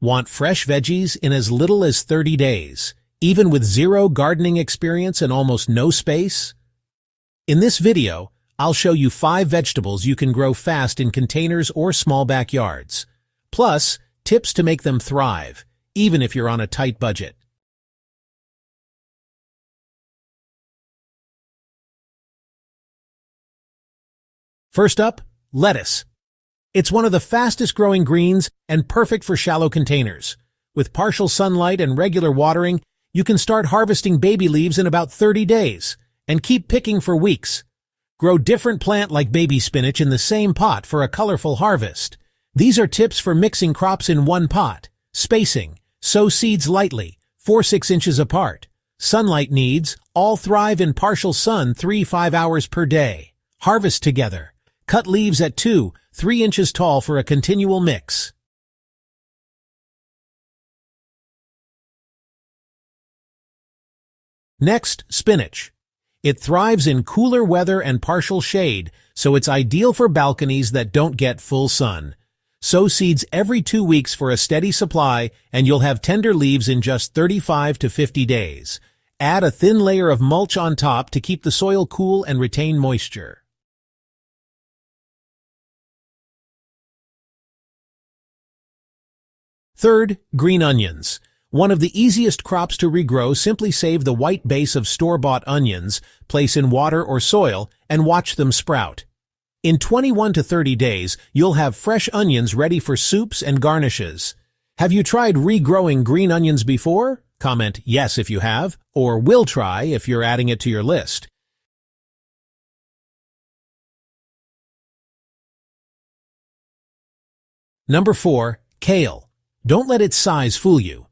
Want fresh veggies in as little as 30 days, even with zero gardening experience and almost no space? In this video, I'll show you 5 vegetables you can grow fast in containers or small backyards. Plus, tips to make them thrive, even if you're on a tight budget. First up, lettuce. It's one of the fastest growing greens and perfect for shallow containers. With partial sunlight and regular watering, you can start harvesting baby leaves in about 30 days and keep picking for weeks. Grow different plant like baby spinach in the same pot for a colorful harvest. These are tips for mixing crops in one pot. Spacing: sow seeds lightly, 4-6 inches apart. Sunlight needs: all thrive in partial sun 3-5 hours per day. Harvest together. Cut leaves at 2-3 inches tall for a continual mix. Next, spinach. It thrives in cooler weather and partial shade, so it's ideal for balconies that don't get full sun. Sow seeds every 2 weeks for a steady supply, and you'll have tender leaves in just 35 to 50 days. Add a thin layer of mulch on top to keep the soil cool and retain moisture. Third, green onions. One of the easiest crops to regrow. Simply save the white base of store-bought onions, place in water or soil, and watch them sprout. In 21 to 30 days, you'll have fresh onions ready for soups and garnishes. Have you tried regrowing green onions before? Comment yes if you have, or will try if you're adding it to your list. Number 4, kale. Don't let its size fool you.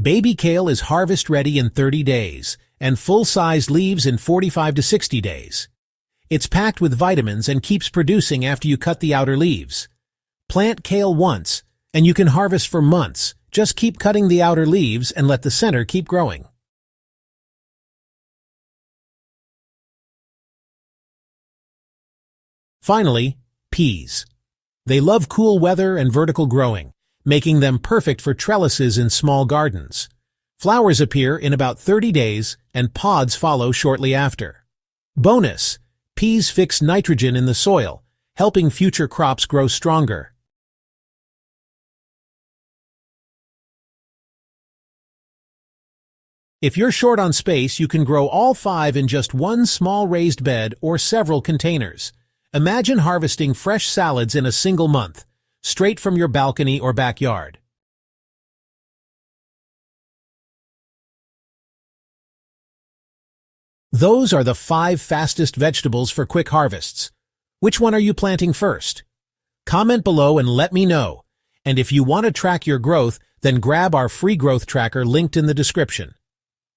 Baby kale is harvest-ready in 30 days, and full-sized leaves in 45 to 60 days. It's packed with vitamins and keeps producing after you cut the outer leaves. Plant kale once, and you can harvest for months. Just keep cutting the outer leaves and let the center keep growing. Finally, peas. They love cool weather and vertical growing, making them perfect for trellises in small gardens. Flowers appear in about 30 days, and pods follow shortly after. Bonus: peas fix nitrogen in the soil, helping future crops grow stronger. If you're short on space, you can grow all 5 in just one small raised bed or several containers. Imagine harvesting fresh salads in a single month, straight from your balcony or backyard. Those are the 5 fastest vegetables for quick harvests. Which one are you planting first? Comment below and let me know. And if you want to track your growth, then grab our free growth tracker linked in the description.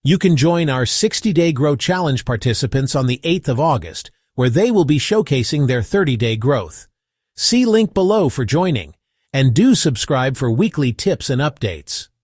You can join our 60-day Grow Challenge participants on the 8th of August, where they will be showcasing their 30-day growth. See link below for joining, and do subscribe for weekly tips and updates.